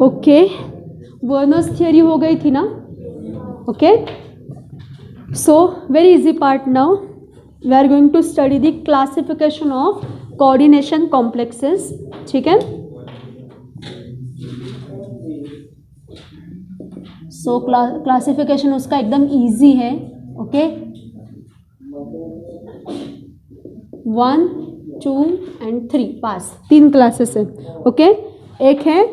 Okay, Werner's theory हो गई थी ना? Okay, so very easy part now we are going to study the classification of coordination complexes. ठीक है, so classification उसका एकदम इजी है. ओके, 1, 2 एंड 3 पास, 3 क्लासेस है. ओके, एक है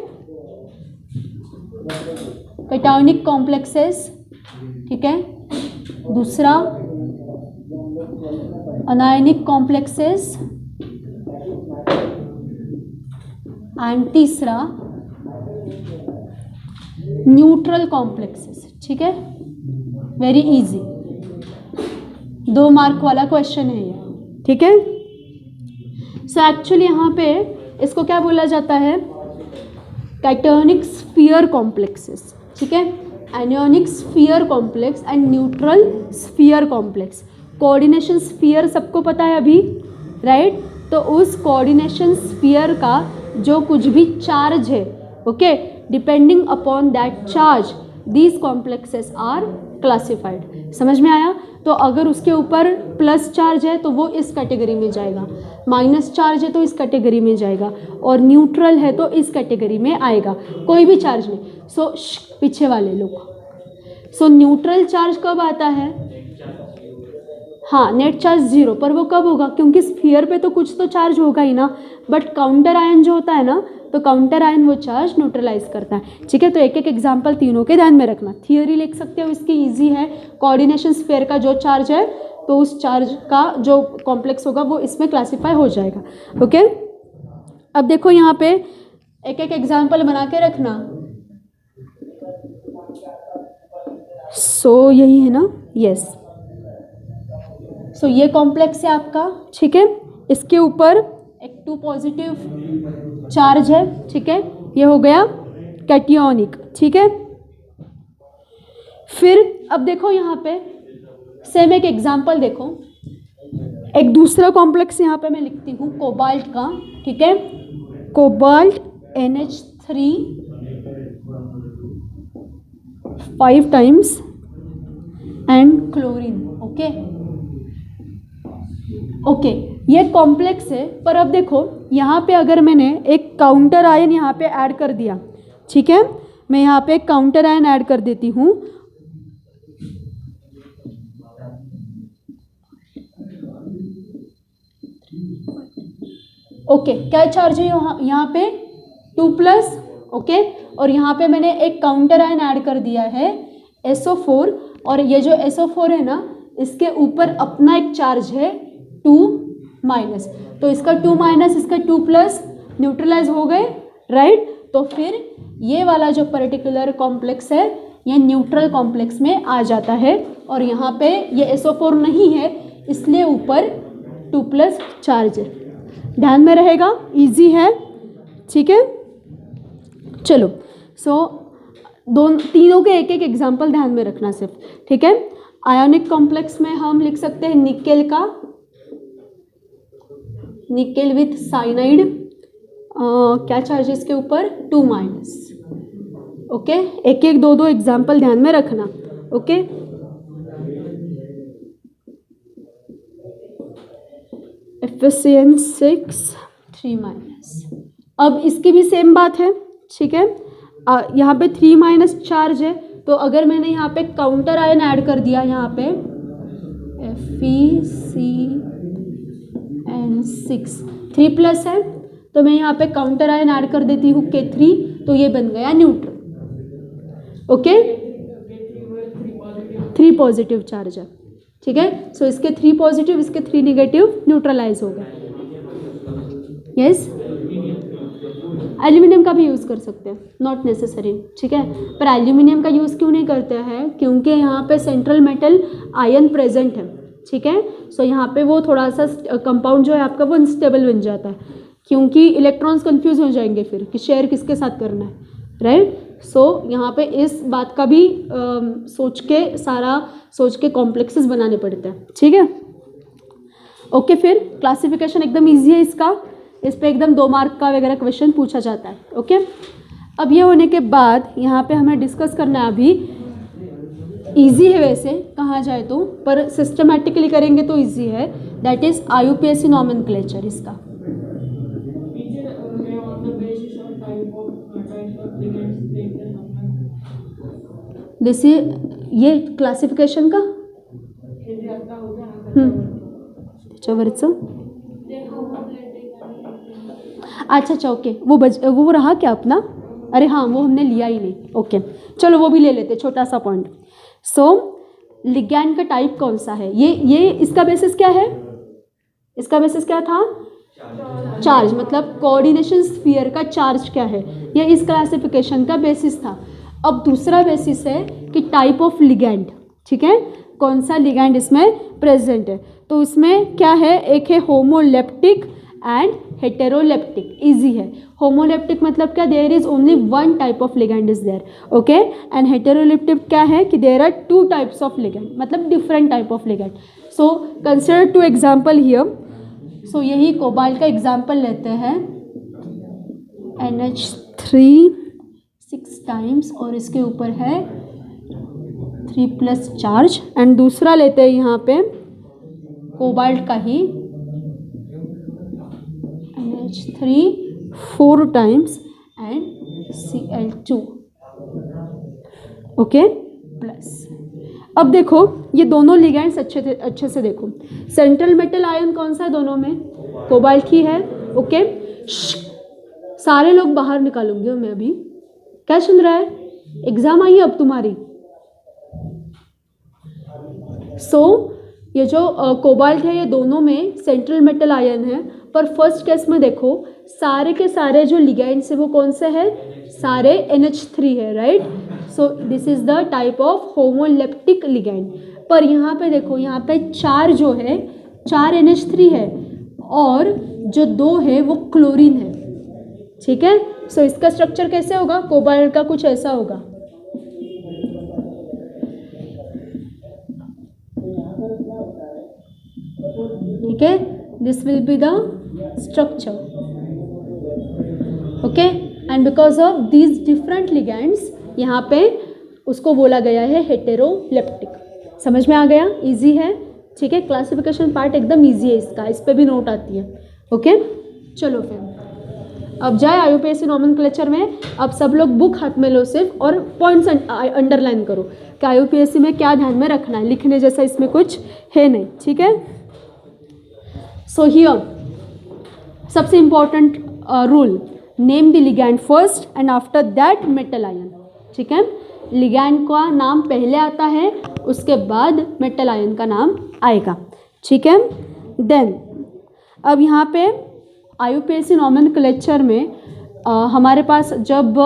कैटायोनिक कॉम्प्लेक्सेस, ठीक है, दूसरा अनायनिक कॉम्प्लेक्सेस एंड तीसरा न्यूट्रल कॉम्प्लेक्सेस. ठीक है, वेरी इजी, 2 मार्क वाला क्वेश्चन है ये. ठीक है, सो एक्चुअली यहाँ पे इसको क्या बोला जाता है? Cationic sphere complexes. ठीक है, एनियोनिक sphere complex and neutral sphere complex. Coordination sphere सबको पता है अभी, राइट? तो उस कोऑर्डिनेशन स्फीयर का जो कुछ भी चार्ज है, okay, depending upon that charge these complexes are classified. समझ में आया? तो अगर उसके ऊपर प्लस चार्ज है तो वो इस कैटेगरी में जाएगा, माइनस चार्ज है तो इस कैटेगरी में जाएगा, और न्यूट्रल है तो इस कैटेगरी में आएगा. कोई भी चार्ज नहीं. सो पीछे वाले लोग, सो न्यूट्रल चार्ज कब आता है? हाँ, नेट चार्ज 0, पर वो कब होगा? क्योंकि स्फीयर पे तो कुछ तो चार्ज होगा ही ना, बट काउंटर आयन जो होता है ना, तो काउंटर आयन वो चार्ज न्यूट्रलाइज करता है. ठीक है, तो एक एक एग्जांपल तीनों के ध्यान में रखना. थियरी लिख सकते हो इसकी, इजी है. कोऑर्डिनेशन स्फीयर का जो चार्ज है तो उस चार्ज का जो कॉम्प्लेक्स होगा वो इसमें क्लासीफाई हो जाएगा. ओके, अब देखो यहाँ पे एक एक एग्जांपल बना के रखना. सो यही है ना? यस. सो ये कॉम्प्लेक्स है आपका. ठीक है, इसके ऊपर एक 2 पॉजिटिव चार्ज है. ठीक है, ये हो गया कैटियोनिक. ठीक है, फिर अब देखो यहाँ पे सेम एक एग्जांपल देखो. एक दूसरा कॉम्प्लेक्स यहाँ पे मैं लिखती हूँ कोबाल्ट का. ठीक है, cobalt NH3 5 times and chlorine. Okay okay, ये कॉम्प्लेक्स है. पर अब देखो यहाँ पे अगर मैंने एक काउंटर आयन यहाँ पे ऐड कर दिया, ठीक है, मैं यहाँ पे एक काउंटर आयन ऐड कर देती हूँ. ओके, क्या चार्ज है यहाँ पे? 2+. ओके, और यहाँ पे मैंने एक काउंटर आयन ऐड कर दिया है SO4, और ये जो SO4 है ना, इसके ऊपर अपना एक चार्ज है 2-, तो इसका 2-, इसका 2+, न्यूट्रलाइज हो गए, राइट? तो फिर ये वाला जो पर्टिकुलर कॉम्प्लेक्स है ये न्यूट्रल कॉम्प्लेक्स में आ जाता है, और यहाँ पे ये SO4 नहीं है इसलिए ऊपर 2+ चार्ज है. ध्यान में रहेगा, इजी है. ठीक है, चलो. सो तीनों के एक एक एग्जाम्पल ध्यान में रखना सिर्फ. ठीक है, आयोनिक कॉम्प्लेक्स में हम लिख सकते हैं निकेल का, निकेल विथ साइनाइड. क्या चार्ज है इसके ऊपर? 2-. ओके, एक एक 2-2 एग्जाम्पल ध्यान में रखना. Okay, FeSN6 3-. अब इसकी भी सेम बात है. ठीक है, यहाँ पे 3- चार्ज है, तो अगर मैंने यहाँ पे काउंटर आयन ऐड कर दिया, यहाँ पे FeCN6 3+ है, तो मैं यहाँ पे काउंटर आयन ऐड कर देती हूँ K3, तो ये बन गया न्यूट्रल. ओके, 3 पॉजिटिव चार्ज है. ठीक है, सो इसके 3 पॉजिटिव, इसके 3 नेगेटिव न्यूट्रलाइज हो गए. यस, एल्यूमिनियम का भी यूज़ कर सकते हैं, नॉट नेसेसरी. ठीक है, पर एल्यूमिनियम का यूज़ क्यों नहीं करते हैं? क्योंकि यहाँ पे सेंट्रल मेटल आयन प्रेजेंट है. ठीक है, सो यहाँ पे वो थोड़ा सा कंपाउंड जो है आपका वो अनस्टेबल बन जाता है, क्योंकि इलेक्ट्रॉन्स कंफ्यूज हो जाएंगे फिर कि शेयर किसके साथ करना है, राइट? सो यहाँ पे इस बात का भी सोच के कॉम्प्लेक्सेस बनाने पड़ते हैं. ठीक है, ओके, फिर क्लासिफिकेशन एकदम इजी है इसका. इस पे एकदम 2 मार्क का वगैरह क्वेश्चन पूछा जाता है। ओके, अब ये होने के बाद यहाँ पे हमें डिस्कस करना है, अभी इजी है वैसे कहा जाए तो, पर सिस्टमेटिकली करेंगे तो इजी है, दैट इज IUPAC नॉमेनक्लेचर इसका। जैसे ये क्लासिफिकेशन का अच्छा ओके, वो रहा क्या अपना, अरे हाँ वो हमने लिया ही नहीं। ओके चलो वो भी ले लेते, छोटा सा पॉइंट। सो लिगैंड का टाइप कौन सा है, ये इसका बेसिस क्या है, इसका बेसिस क्या था, चार्ज, मतलब कोऑर्डिनेशन स्फीयर का चार्ज क्या है, ये इस क्लासिफिकेशन का बेसिस था। अब दूसरा बेसिस है कि टाइप ऑफ लिगैंड, ठीक है, कौन सा लिगैंड इसमें प्रेजेंट है। तो इसमें क्या है, एक है होमोलेप्टिक एंड हेटेरोलेप्टिक, इजी है। होमोलेप्टिक मतलब क्या, there is only one type of ligand is there, okay, and heteroleptic क्या है कि there are 2 types of ligand, मतलब different type of ligand. So consider 2 example here. So यही cobalt का example लेते हैं, NH3 6 टाइम्स और इसके ऊपर है 3+ चार्ज, एंड दूसरा लेते हैं यहाँ पे कोबाल्ट का ही NH3 4 times and Cl2, okay plus. अब देखो ये दोनों लिगैंड्स अच्छे से देखो, सेंट्रल मेटल आयन कौन सा है दोनों में, कोबाल्ट ही है। ओके सारे लोग बाहर निकालूंगी मैं अभी, क्या सुन रहा है, एग्जाम आई है अब तुम्हारी। सो ये जो कोबाल्ट है ये दोनों में सेंट्रल मेटल आयन है, पर फर्स्ट केस में देखो सारे के सारे जो लिगैंड्स है वो कौन से है, सारे NH3 है, right. So this is the type of homoleptic ligand. पर यहाँ पे देखो, यहाँ पे 4 जो है 4 NH3 है और जो 2 है वो क्लोरीन है, ठीक है। सो इसका स्ट्रक्चर कैसे होगा, कोबाल्ट का कुछ ऐसा होगा, ठीक है, this will be the structure, okay. And because of these different ligands यहाँ पे उसको बोला गया है हेटेरोलेप्टिक। समझ में आ गया, इजी है, ठीक है। क्लासिफिकेशन पार्ट एकदम इजी है इसका, इस पे भी नोट आती है, ओके। चलो फिर अब जाए IUPAC नॉमेनक्लेचर में। अब सब लोग बुक हाथ में लो सिर्फ, और पॉइंट्स अंडरलाइन करो कि IUPAC में क्या ध्यान में रखना है, लिखने जैसा इसमें कुछ है नहीं, ठीक है। सो हियर सबसे important rule, name the ligand first and after that metal ion, ठीक है। लिगैंड का नाम पहले आता है, उसके बाद मेटल आयन का नाम आएगा, ठीक है। देन अब यहाँ पे IUPAC नॉमेनक्लेचर में हमारे पास जब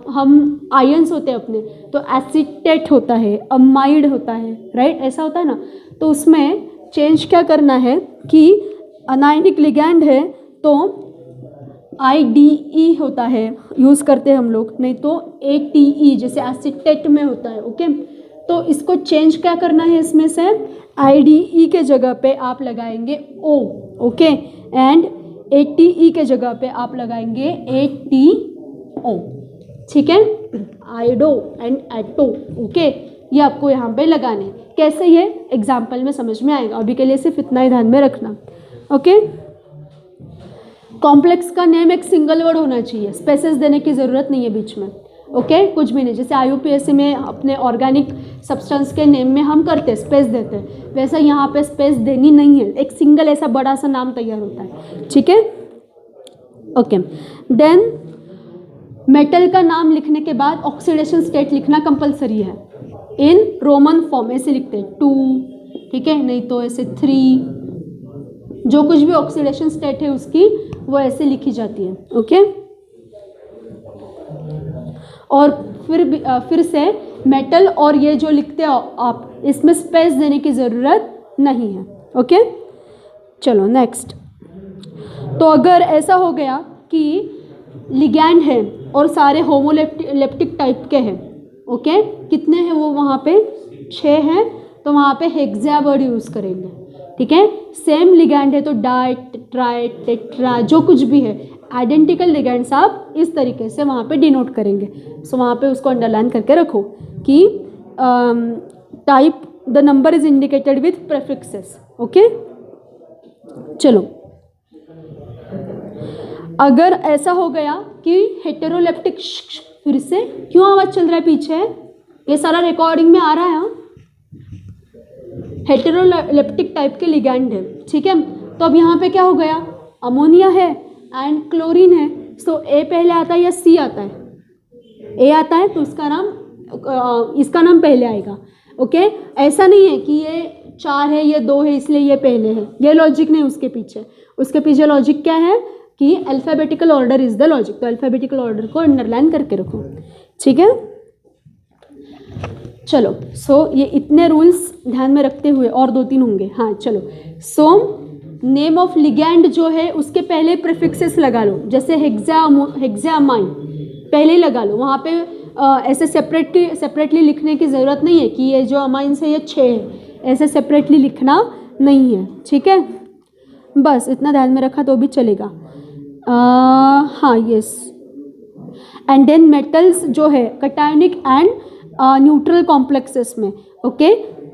हम आयन्स होते हैं अपने, तो एसीटेट होता है, अमाइड होता है, राइट, ऐसा होता है ना। तो उसमें चेंज क्या करना है कि अनायनिक लिगैंड है तो IDE होता है, यूज़ करते हैं हम लोग, नहीं तो ATE जैसे एसीटेट में होता है, ओके। तो इसको चेंज क्या करना है, इसमें से IDE के जगह पे आप लगाएंगे O, ओके, एंड ATE के जगह पे आप लगाएंगे ATO, ठीक है, आइडो एंड एटो, ओके। ये आपको यहाँ पे लगाने, कैसे ये एग्जाम्पल में समझ में आएगा, अभी के लिए सिर्फ इतना ही ध्यान में रखना, ओके। कॉम्प्लेक्स का नेम एक सिंगल वर्ड होना चाहिए, स्पेसेस देने की ज़रूरत नहीं है बीच में, ओके, कुछ भी नहीं। जैसे IUPAC में अपने ऑर्गेनिक सब्सटेंस के नेम में हम करते हैं, स्पेस देते हैं, वैसा यहाँ पे स्पेस देनी नहीं है, एक सिंगल ऐसा बड़ा सा नाम तैयार होता है, ठीक है, ओके। देन मेटल का नाम लिखने के बाद ऑक्सीडेशन स्टेट लिखना कंपलसरी है, इन रोमन फॉर्म, ऐसे लिखते हैं 2, ठीक है, नहीं तो ऐसे 3, जो कुछ भी ऑक्सीडेशन स्टेट है उसकी वो ऐसे लिखी जाती है, ओके। और फिर से मेटल और ये जो लिखते हो आप, इसमें स्पेस देने की ज़रूरत नहीं है, ओके। चलो नेक्स्ट। तो अगर ऐसा हो गया कि लिगैंड है और सारे होमोलेप्टिक टाइप के हैं, ओके, कितने हैं वो, वहाँ पे 6 हैं, तो वहाँ पे हेक्सा वर्ड यूज़ करेंगे, ठीक है। सेम लिगैंड है तो डाई, ट्राई, टेट्रा, जो कुछ भी है आइडेंटिकल लिगैंड्स आप इस तरीके से वहाँ पे डिनोट करेंगे। सो वहाँ पे उसको अंडरलाइन करके रखो कि type the number is indicated with prefixes. Okay, चलो अगर ऐसा हो गया कि हेटेरोलेप्टिक, फिर से क्यों आवाज चल रहा है पीछे, ये सारा रिकॉर्डिंग में आ रहा है। हेटेरोलेप्टिक टाइप के लिगैंड है, ठीक है। तो अब यहाँ पे क्या हो गया, अमोनिया है एंड क्लोरीन है। सो ए पहले आता है या सी आता है? ए आता है तो इसका नाम पहले आएगा। ओके, ऐसा नहीं है कि ये 4 है ये 2 है इसलिए ये पहले है, ये लॉजिक नहीं। उसके पीछे लॉजिक क्या है कि alphabetical order is the logic. तो अल्फ़ाबेटिकल ऑर्डर को अंडरलाइन करके रखो, ठीक है। चलो, सो ये इतने रूल्स ध्यान में रखते हुए, और 2-3 होंगे। हाँ चलो, सो नेम ऑफ लिगैंड जो है उसके पहले प्रीफिक्सेस लगा लो, जैसे हेक्सामाइन पहले ही लगा लो। वहाँ पे ऐसे सेपरेटली लिखने की ज़रूरत नहीं है कि ये जो अमाइंस है ये 6 है, ऐसे सेपरेटली लिखना नहीं है, ठीक है। बस इतना ध्यान में रखा तो भी चलेगा। हाँ यस, एंड देन मेटल्स जो है कटायनिक एंड न्यूट्रल कॉम्प्लेक्सेस में, ओके,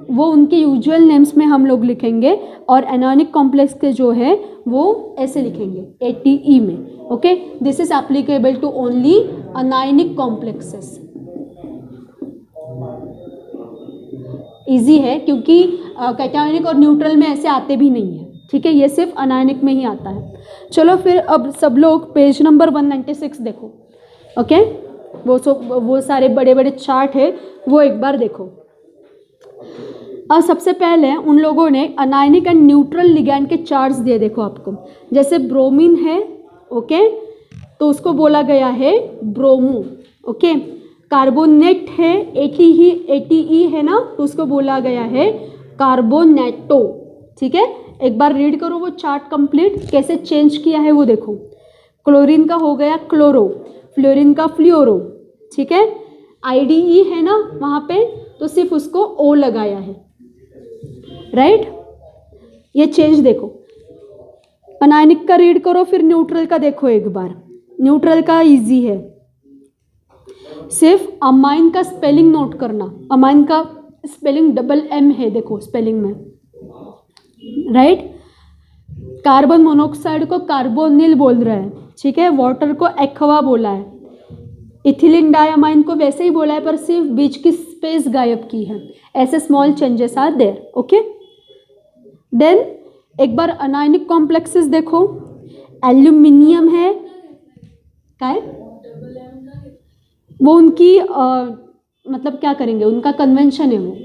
वो उनके यूजुअल नेम्स में हम लोग लिखेंगे, और एनायनिक कॉम्प्लेक्स के जो है वो ऐसे लिखेंगे ATE में। Okay, this is applicable to only anionic complexes. Easy है क्योंकि कैटायनिक और न्यूट्रल में ऐसे आते भी नहीं है, ठीक है, ये सिर्फ अनायनिक में ही आता है। चलो फिर अब सब लोग पेज नंबर 196 देखो। ओके, वो सारे बड़े बड़े चार्ट है वो एक बार देखो। और सबसे पहले उन लोगों ने अनायनिक एंड न्यूट्रल लिगैंड के चार्ट्स दिए, देखो आपको। जैसे ब्रोमीन है, ओके, तो उसको बोला गया है ब्रोमो। ओके, कार्बोनेट है, ATE है ना, तो उसको बोला गया है कार्बोनेटो, ठीक है। एक बार रीड करो वो चार्ट कंप्लीट, कैसे चेंज किया है वो देखो। क्लोरीन का हो गया क्लोरो, फ्लोरीन का फ्लोरो, ठीक है। IDE है ना वहाँ पे, तो सिर्फ उसको O लगाया है, राइट। ये चेंज देखो। अनायनिक का रीड करो, फिर न्यूट्रल का देखो एक बार। न्यूट्रल का इजी है, सिर्फ अमाइन का स्पेलिंग नोट करना। अमाइन का स्पेलिंग MM है, देखो स्पेलिंग में, राइट। कार्बन मोनोऑक्साइड को कार्बोनिल बोल रहा है, ठीक है। वाटर को एक्वा बोला है। इथिलीन डायमाइन को वैसे ही बोला है पर सिर्फ बीच की स्पेस गायब की है। ऐसे small changes are there, okay. Then एक बार अनायनिक कॉम्प्लेक्सेस देखो। एल्यूमिनियम है, क्या है वो, उनकी मतलब क्या करेंगे, उनका कन्वेंशन है वो,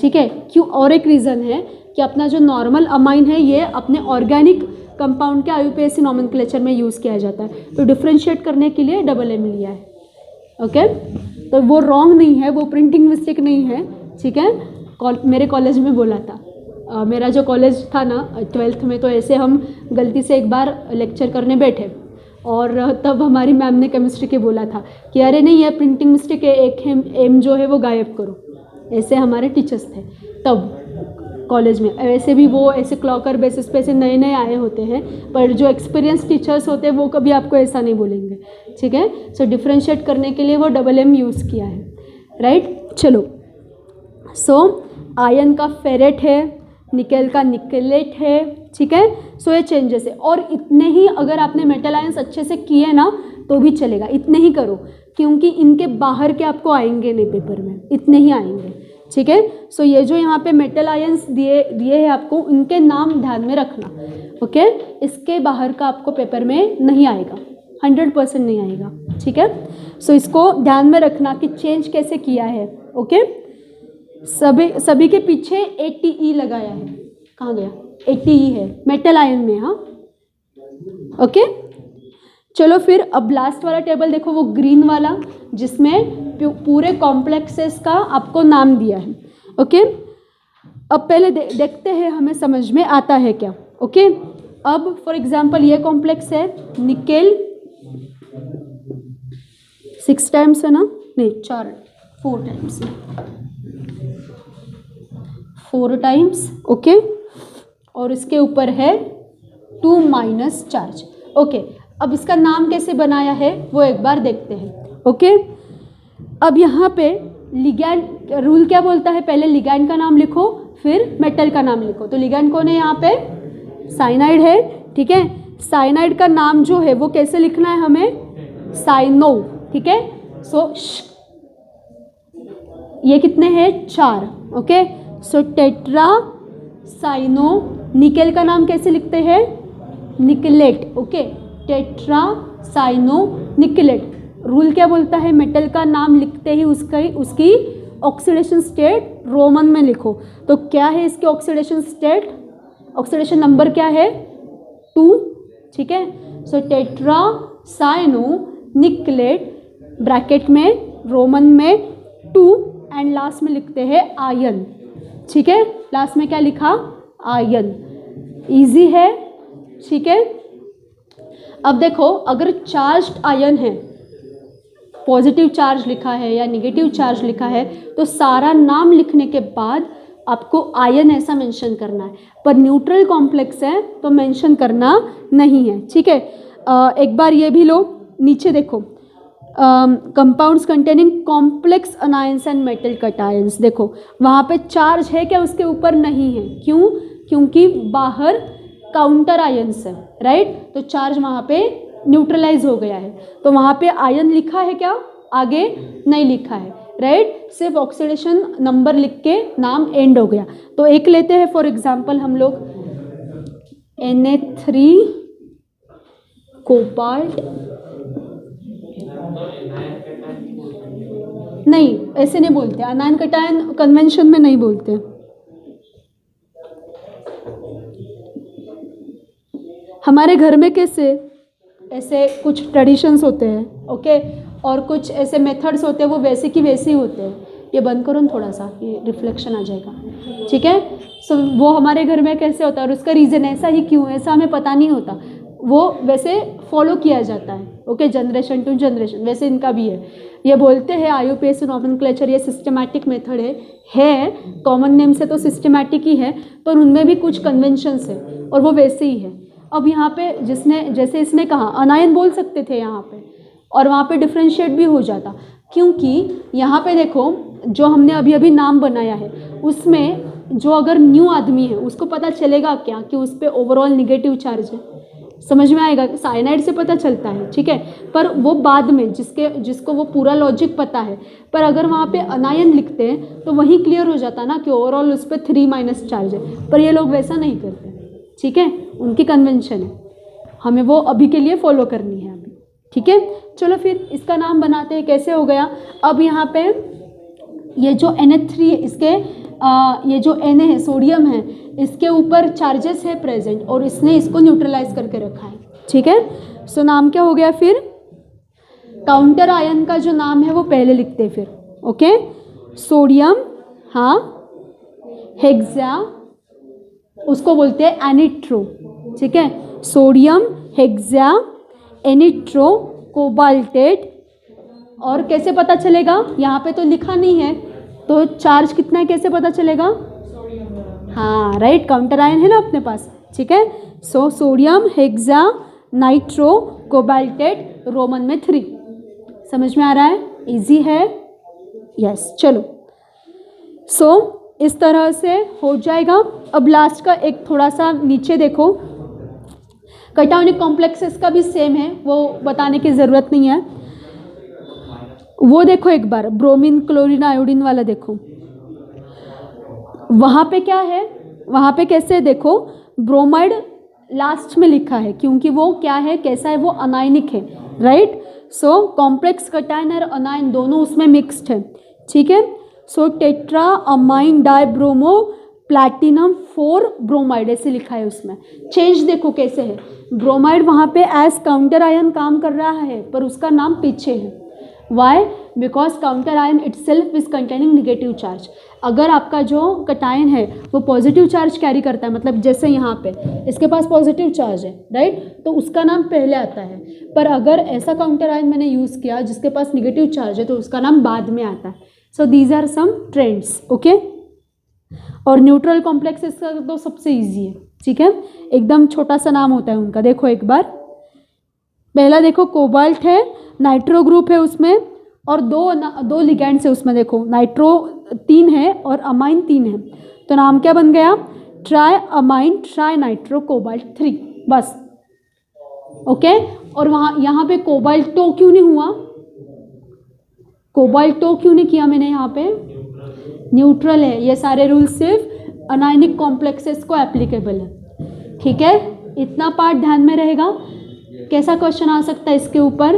ठीक है। क्यों, और एक रीज़न है कि अपना जो नॉर्मल अमाइन है ये अपने ऑर्गेनिक कंपाउंड के IUPAC नॉमेनक्लेचर में यूज़ किया जाता है, तो डिफ्रेंशिएट करने के लिए MM लिया है, ओके। तो वो रॉन्ग नहीं है, वो प्रिंटिंग मिस्टेक नहीं है, ठीक है। मेरे कॉलेज में बोला था, मेरा जो कॉलेज था ना 12th में, तो ऐसे हम गलती से एक बार लेक्चर करने बैठे और तब हमारी मैम ने केमिस्ट्री के बोला था कि अरे नहीं ये प्रिंटिंग मिस्टेक है, एक एम जो है वो गायब करो। ऐसे हमारे टीचर्स थे तब कॉलेज में। वैसे भी वो ऐसे क्लॉकर बेसिस पे ऐसे नए नए आए होते हैं, पर जो एक्सपीरियंस टीचर्स होते हैं वो कभी आपको ऐसा नहीं बोलेंगे, ठीक है। सो डिफ्रेंशिएट करने के लिए वो MM यूज़ किया है, राइट। चलो, सो आयन का फेरेट है, निकेल का निकेलेट है, ठीक है। सो ये चेंजेस है, और इतने ही अगर आपने मेटल आयंस अच्छे से किए ना तो भी चलेगा, इतने ही करो, क्योंकि इनके बाहर के आपको आएंगे नहीं पेपर में, इतने ही आएंगे, ठीक है। सो ये जो यहाँ पे मेटल आयंस दिए हैं आपको, इनके नाम ध्यान में रखना, ओके। इसके बाहर का आपको पेपर में नहीं आएगा, 100% नहीं आएगा, ठीक है। सो इसको ध्यान में रखना कि चेंज कैसे किया है, ओके। सभी के पीछे ATE लगाया है, कहाँ गया, ATE है मेटल आयन में, हाँ, ओके। चलो फिर अब लास्ट वाला टेबल देखो, वो ग्रीन वाला जिसमें पूरे कॉम्प्लेक्सेस का आपको नाम दिया है, ओके। अब पहले देखते हैं हमें समझ में आता है क्या, ओके। अब फॉर एग्जांपल ये कॉम्प्लेक्स है निकेल, 6 टाइम्स है ना, नहीं 4 टाइम्स, 4 टाइम्स, ओके। और इसके ऊपर है 2 माइनस चार्ज। ओके, अब इसका नाम कैसे बनाया है वो एक बार देखते हैं। ओके, अब यहाँ पे लिगैंड रूल क्या बोलता है, पहले लिगैंड का नाम लिखो फिर मेटल का नाम लिखो। तो लिगैंड कौन है यहाँ पे, साइनाइड है, ठीक है। साइनाइड का नाम जो है वो कैसे लिखना है हमें, साइनो, ठीक है। सो ये कितने हैं, 4, okay. So tetra cyano, nickel का नाम कैसे लिखते हैं, nickelate, okay, tetra cyano nickelate. Rule क्या बोलता है, मेटल का नाम लिखते ही उसकी ऑक्सीडेशन स्टेट रोमन में लिखो। तो क्या है इसके ऑक्सीडेशन स्टेट, ऑक्सीडेशन नंबर क्या है, 2, ठीक है। सो टेट्रा साइनो निकलेट, ब्रैकेट में रोमन में 2 एंड लास्ट में लिखते हैं आयन, ठीक है। लास्ट में क्या लिखा, आयन। इजी है, ठीक है। अब देखो अगर चार्ज्ड आयन है, पॉजिटिव चार्ज लिखा है या नेगेटिव चार्ज लिखा है, तो सारा नाम लिखने के बाद आपको आयन ऐसा मेंशन करना है। पर न्यूट्रल कॉम्प्लेक्स है तो मेंशन करना नहीं है, ठीक है। एक बार ये भी लो, नीचे देखो, compounds containing complex anions and metal cations, देखो वहाँ पे चार्ज है क्या, उसके ऊपर नहीं है, क्यों, क्योंकि बाहर काउंटर आयंस है, राइट। तो चार्ज वहाँ पे न्यूट्रलाइज हो गया है, तो वहाँ पे आयन लिखा है क्या, आगे नहीं लिखा है, राइट। सिर्फ ऑक्सीडेशन नंबर लिख के नाम एंड हो गया। तो एक लेते हैं फॉर एग्जांपल हम लोग Na3 कोबाल्ट, नहीं ऐसे नहीं बोलते, अनायन कटायन कन्वेंशन में नहीं बोलते। हमारे घर में कैसे ऐसे कुछ ट्रेडिशंस होते हैं, ओके, और कुछ ऐसे मेथड्स होते हैं वो वैसे की वैसे ही होते हैं। ये बंद करो ना थोड़ा सा, ये रिफ्लेक्शन आ जाएगा, ठीक है। सो वो हमारे घर में कैसे होता है और उसका रीज़न ऐसा ही क्यों है, ऐसा हमें पता नहीं होता, वो वैसे फॉलो किया जाता है, ओके, जनरेशन टू जनरेशन। वैसे इनका भी है, ये बोलते हैं IUPAC नॉमेनक्लेचर, ये सिस्टमैटिक मेथड है कॉमन नेम से तो सिस्टमैटिक ही है, पर उनमें भी कुछ कन्वेंशंस है और वो वैसे ही है। अब यहाँ पे जिसने, जैसे इसने कहा अनायन बोल सकते थे यहाँ पे, और वहाँ पे डिफ्रेंशिएट भी हो जाता, क्योंकि यहाँ पे देखो जो हमने अभी अभी नाम बनाया है उसमें जो अगर न्यू आदमी है उसको पता चलेगा क्या कि उस पर ओवरऑल निगेटिव चार्ज है, समझ में आएगा। साइनाइड से पता चलता है, ठीक है, पर वो बाद में जिसको वो पूरा लॉजिक पता है। पर अगर वहाँ पे अनायन लिखते हैं तो वही क्लियर हो जाता ना कि ओवरऑल उस पर 3 माइनस चार्ज है, पर ये लोग वैसा नहीं करते, ठीक है, उनकी कन्वेंशन है, हमें वो अभी के लिए फॉलो करनी है अभी, ठीक है। चलो फिर इसका नाम बनाते हैं, कैसे हो गया। अब यहाँ पे ये जो Na3 है, इसके ये जो Na है, सोडियम है, इसके ऊपर चार्जेस है प्रेजेंट और इसने इसको न्यूट्रलाइज करके रखा है, ठीक है। सो नाम क्या हो गया फिर, काउंटर आयन का जो नाम है वो पहले लिखते हैं फिर, ओके। सोडियम, हाँ, हेक्सा, उसको बोलते हैं एनिट्रो, ठीक है। Sodium hexa nitro cobaltate. और कैसे पता चलेगा, यहाँ पे तो लिखा नहीं है, तो चार्ज कितना है कैसे पता चलेगा, हाँ राइट, काउंटर आयन है ना अपने पास, ठीक है। So sodium hexa nitro cobaltate, Roman में 3। समझ में आ रहा है, इजी है, यस। चलो सो इस तरह से हो जाएगा। अब लास्ट का एक थोड़ा सा नीचे देखो, कटायोनिक कॉम्प्लेक्सेस का भी सेम है, वो बताने की ज़रूरत नहीं है। वो देखो एक बार, ब्रोमीन क्लोरीन आयोडीन वाला देखो, वहाँ पे क्या है, वहाँ पे कैसे देखो, ब्रोमाइड लास्ट में लिखा है क्योंकि वो क्या है, कैसा है, वो अनायनिक है, राइट। सो कॉम्प्लेक्स कटायन और अनायन दोनों उसमें मिक्स्ड है, ठीक है। So tetra ammine dibromo platinum 4 bromide ऐसे लिखा है उसमें। चेंज देखो कैसे है, ब्रोमाइड वहाँ पे एज काउंटर आयन काम कर रहा है पर उसका नाम पीछे है। Why, because counter ion itself is containing negative charge. अगर आपका जो कटायन है वो पॉजिटिव चार्ज कैरी करता है, मतलब जैसे यहाँ पे इसके पास पॉजिटिव चार्ज है, राइट, तो उसका नाम पहले आता है। पर अगर ऐसा काउंटर आयन मैंने यूज़ किया जिसके पास निगेटिव चार्ज है तो उसका नाम बाद में आता है। So these are some trends, okay. और न्यूट्रल कॉम्प्लेक्सेस का तो सबसे ईजी है, ठीक है, एकदम छोटा सा नाम होता है उनका। देखो एक बार, पहला देखो कोबाल्ट है, नाइट्रो ग्रुप है उसमें, और दो लिगैंड्स है उसमें। देखो नाइट्रो 3 है और अमाइन 3 है, तो नाम क्या बन गया? Try amine tri nitro cobalt 3, बस। ओके, और वहाँ यहाँ पे कोबाल्टो क्यों नहीं हुआ? कोबाल्टो क्यों नहीं किया मैंने यहाँ पे? न्यूट्रल है। ये सारे रूल्स सिर्फ अनायनिक कॉम्प्लेक्सेस को एप्लीकेबल है, ठीक है। इतना पार्ट ध्यान में रहेगा। कैसा क्वेश्चन आ सकता है इसके ऊपर?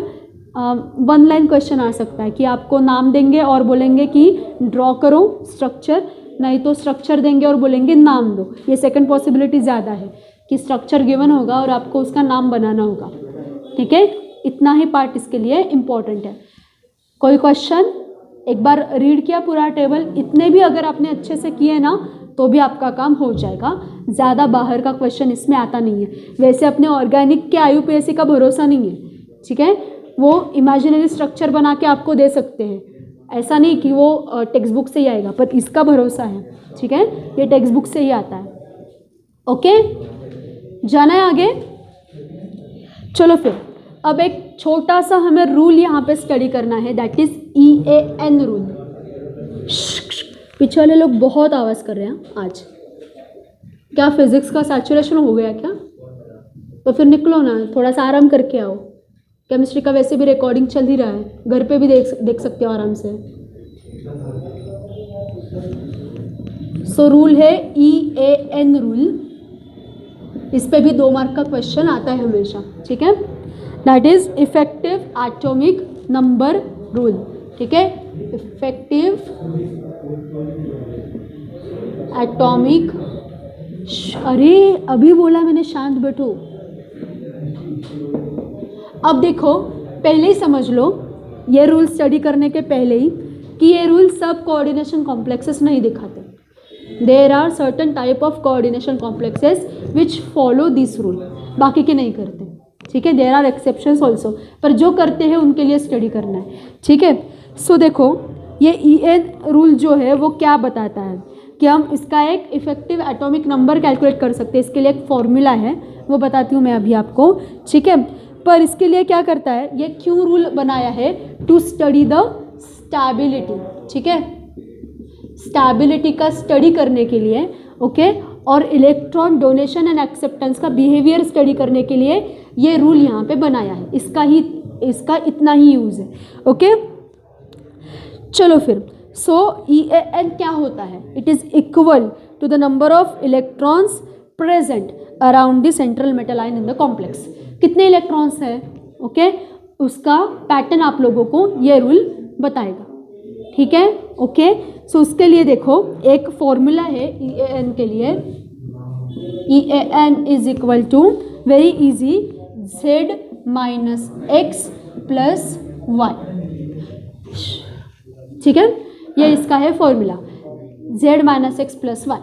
1 लाइन क्वेश्चन आ सकता है कि आपको नाम देंगे और बोलेंगे कि ड्रॉ करो स्ट्रक्चर, नहीं तो स्ट्रक्चर देंगे और बोलेंगे नाम दो। ये सेकंड पॉसिबिलिटी ज़्यादा है कि स्ट्रक्चर गिवन होगा और आपको उसका नाम बनाना होगा, ठीक है। इतना ही पार्ट इसके लिए इम्पॉर्टेंट है। कोई क्वेश्चन? एक बार रीड किया पूरा टेबल, इतने भी अगर आपने अच्छे से किए ना तो भी आपका काम हो जाएगा। ज़्यादा बाहर का क्वेश्चन इसमें आता नहीं है। वैसे अपने ऑर्गेनिक के IUPAC का भरोसा नहीं है, ठीक है। वो इमेजिनरी स्ट्रक्चर बना के आपको दे सकते हैं, ऐसा नहीं कि वो टेक्स्ट बुक से ही आएगा, पर इसका भरोसा है, ठीक है। ये टेक्स्ट बुक से ही आता है। ओके, जाना है आगे? चलो फिर अब एक छोटा सा हमें रूल यहाँ पे स्टडी करना है, दैट इज EAN रूल। पीछे वाले लोग बहुत आवाज़ कर रहे हैं आज। क्या फिजिक्स का सैचुरेशन हो गया क्या? तो फिर निकलो ना, थोड़ा सा आराम करके आओ। केमिस्ट्री का वैसे भी रिकॉर्डिंग चल ही रहा है, घर पे भी देख सकते हो आराम से। सो रूल है EAN रूल। इस पे भी 2 मार्क का क्वेश्चन आता है हमेशा, ठीक है। That is effective atomic number rule, ठीक है। इफेक्टिव एटॉमिक, अरे अभी बोला मैंने शांत बैठो। अब देखो, पहले ही समझ लो ये रूल स्टडी करने के पहले ही कि ये रूल सब कोऑर्डिनेशन कॉम्प्लेक्सेस नहीं दिखाते। There are certain type of coordination complexes which follow this rule, बाकी के नहीं करते, ठीक है। देयर आर एक्सेप्शंस ऑल्सो, पर जो करते हैं उनके लिए स्टडी करना है, ठीक है। सो देखो, ये EAN रूल जो है वो क्या बताता है कि हम इसका एक इफेक्टिव एटॉमिक नंबर कैलकुलेट कर सकते हैं। इसके लिए एक फॉर्मूला है, वो बताती हूँ मैं अभी आपको, ठीक है। पर इसके लिए क्या करता है, ये क्यों रूल बनाया है? टू स्टडी द स्टेबिलिटी, ठीक है। स्टेबिलिटी का स्टडी करने के लिए, ओके, और इलेक्ट्रॉन डोनेशन एंड एक्सेप्टेंस का बिहेवियर स्टडी करने के लिए ये रूल यहाँ पे बनाया है। इसका इतना ही यूज़ है, ओके। चलो फिर, सो EAN क्या होता है? It is equal to the number of electrons present around the central metal ion in the complex. कितने इलेक्ट्रॉन्स है, ओके, उसका पैटर्न आप लोगों को ये रूल बताएगा, ठीक है, ओके। सो उसके लिए देखो एक फॉर्मूला है EAN के लिए। EAN is equal to, very easy, Z minus X plus Y, ठीक है। ये इसका है formula, Z minus X plus Y।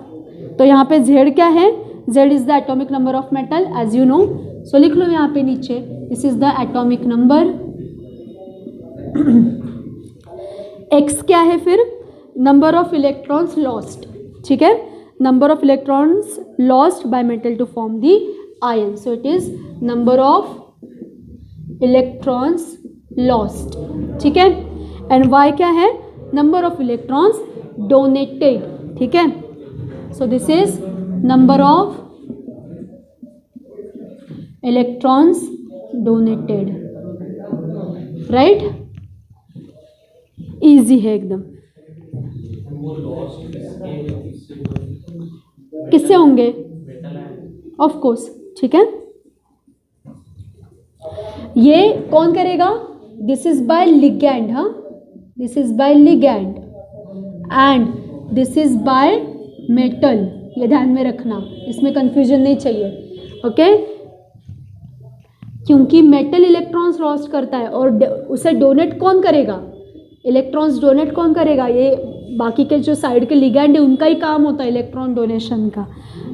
तो यहाँ पे Z क्या है? Z is the atomic number of metal, as you know. So लिख लो यहाँ पे नीचे, this is the atomic number. X क्या है फिर? नंबर ऑफ इलेक्ट्रॉन्स लॉस्ट, ठीक है। Number of electrons lost by metal to form the ion, so it is number of electrons lost, ठीक है। एंड Y क्या है? नंबर ऑफ इलेक्ट्रॉन्स डोनेटेड, ठीक है। So this is number of electrons donated, right. Easy है एकदम। किससे होंगे? ऑफ कोर्स, ठीक है। ये कौन करेगा? दिस इज बाय लिगैंड, हाँ, this is by ligand and this is by metal. ये ध्यान में रखना, इसमें कंफ्यूजन नहीं चाहिए, ओके। क्योंकि मेटल इलेक्ट्रॉन्स लॉस्ट करता है और उसे डोनेट कौन करेगा? इलेक्ट्रॉन्स डोनेट कौन करेगा? ये बाकी के जो साइड के लिगैंड है उनका ही काम होता है इलेक्ट्रॉन डोनेशन का,